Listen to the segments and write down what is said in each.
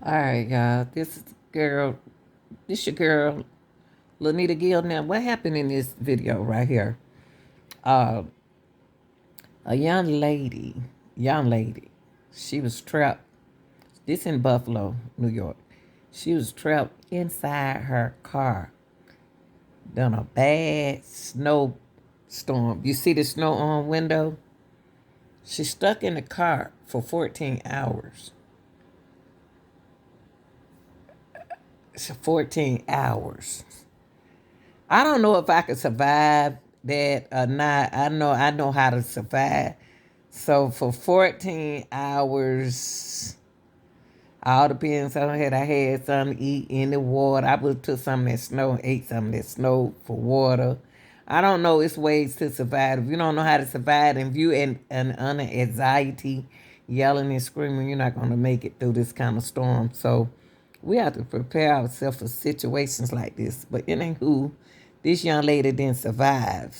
All right, y'all. This your girl, Lanita Gill. Now, what happened in this video right here? Uh, a young lady, she was trapped. This in Buffalo, New York. She was trapped inside her car during a bad snowstorm. You see the snow on window? She's stuck in the car for 14 hours. It's 14 hours. I don't know if I could survive that or not. I know how to survive. So for 14 hours, all depends on it. I had something to eat in the water. I would took some of that snow and ate some of that snow for water. I don't know. It's ways to survive. If you don't know how to survive and you and under anxiety, yelling and screaming, you're not going to make it through this kind of storm. So we have to prepare ourselves for situations like this. But it ain't who. This young lady didn't survive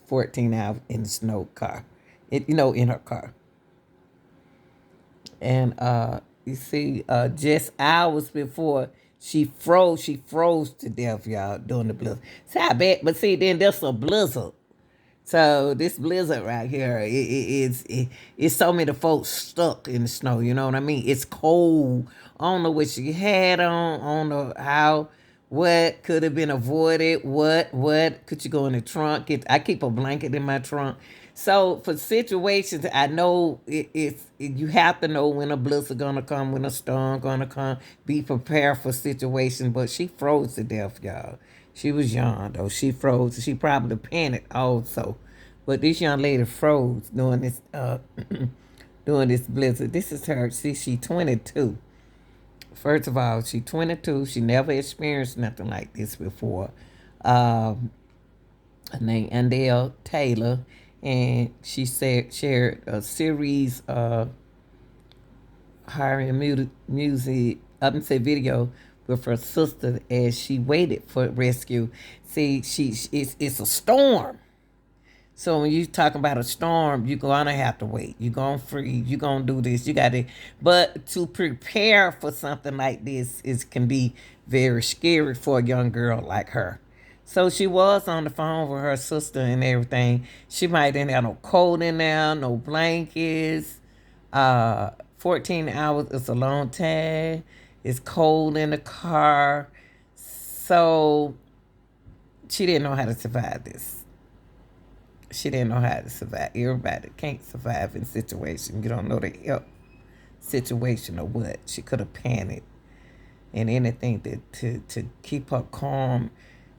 14 hours in the snow car. In her car. And you see, just hours before she froze to death, y'all, during the blizzard. See how bad, but see, then there's a blizzard. So this blizzard right here, it's so many folks stuck in the snow. You know what I mean? It's cold. I don't know what she had on. I don't know how. What could have been avoided? What could you go in the trunk? I keep a blanket in my trunk. So for situations, I know you have to know when a blizzard gonna come, when a storm gonna come. Be prepared for situations. But she froze to death, y'all. She was young though. She froze. She probably panicked also. But this young lady froze during this during this blizzard. This is her. See, she 22. First of all, she 22. She never experienced nothing like this before. Um, Her name Anndeł Taylor, and she shared a series of hiring music, up and say video with her sister as she waited for rescue. See, it's a storm. So when you talk about a storm, you're gonna have to wait. You're gonna freeze. You're gonna do this. You got to, but to prepare for something like this is can be very scary for a young girl like her. So she was on the phone with her sister and everything. She might didn't have no coat in there, no blankets. 14 hours is a long time. It's cold in the car. So she didn't know how to survive this. She didn't know how to survive. Everybody can't survive in situation. You don't know the help situation or what. She could have panicked and anything to keep her calm,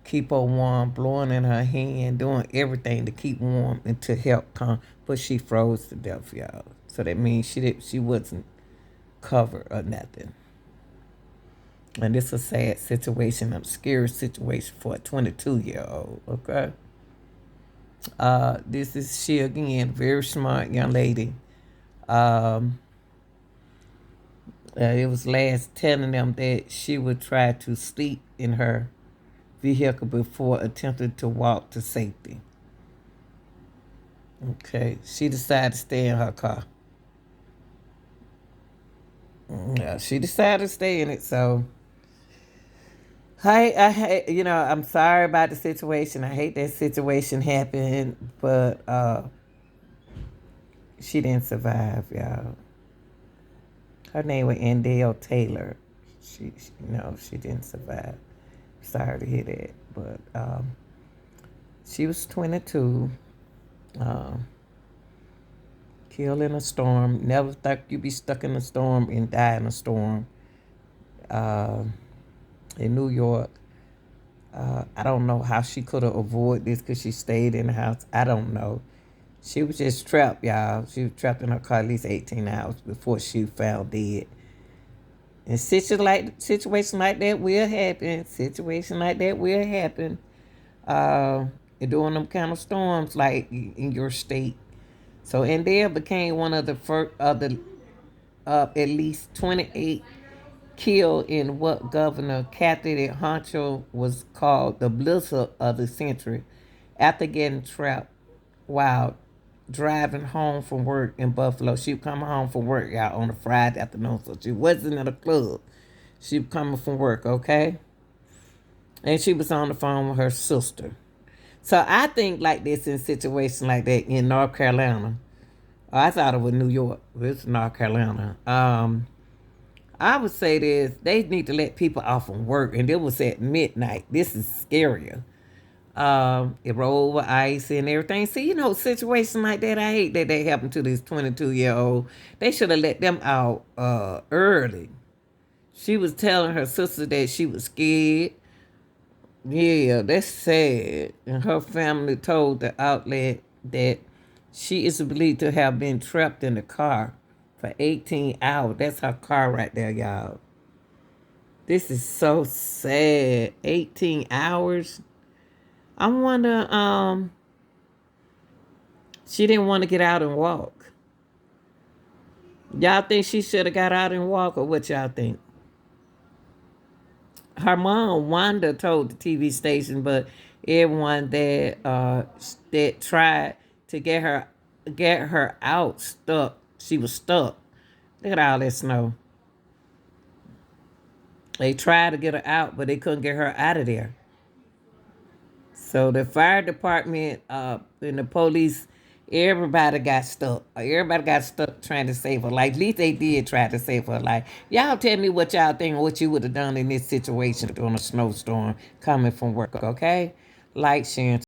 keep her warm, blowing in her hand, doing everything to keep warm and to help calm. But she froze to death, y'all. So that means she wasn't covered or nothing. And this is a sad situation, a scary situation for a 22-year-old, okay? This is she again, very smart young lady. Um, it was last telling them that she would try to sleep in her vehicle before attempting to walk to safety. Okay, she decided to stay in her car. Yeah, she decided to stay in it. So I'm sorry about the situation. I hate that situation happened, but she didn't survive, y'all. Her name was Anndeł Taylor. She didn't survive. Sorry to hear that, but she was 22. Um, Killed in a storm. Never thought you'd be stuck in a storm and die in a storm. Uh, in New York. I don't know how she could have avoided this because she stayed in the house. I don't know. She was just trapped, y'all. She was trapped in her car at least 18 hours before she found dead. And situation like that will happen. Situation like that will happen. Uh, During them kind of storms, like in your state. So Anndeł became one of the first of the at least 28 killed in what Governor Kathy Honcho was called the blizzard of the century after getting trapped while driving home from work in Buffalo. She was coming home from work, y'all, on a Friday afternoon. So she wasn't at a club. She was coming from work, okay? And she was on the phone with her sister. So I think like this in situations like that in North Carolina. Oh, I thought it was New York. It's North Carolina. I would say this: they need to let people off from work, and it was at midnight. This is scarier. It rolled with ice and everything. See, situations like that, I hate that they happened to this 22-year-old. They should have let them out early. She was telling her sister that she was scared. Yeah, that's sad. And her family told the outlet that she is believed to have been trapped in the car for 18 hours. That's her car right there, y'all. This is so sad. 18 hours. I wonder, she didn't want to get out and walk. Y'all think she should have got out and walk, or what y'all think? Her mom, Wanda, told the TV station, but everyone that tried to get her out stuck. She was stuck. Look at all that snow. They tried to get her out, but they couldn't get her out of there. So the fire department and the police, everybody got stuck. Everybody got stuck trying to save her life. At least they did try to save her life. Y'all tell me what y'all think, what you would have done in this situation during a snowstorm coming from work, okay? Like, sharing.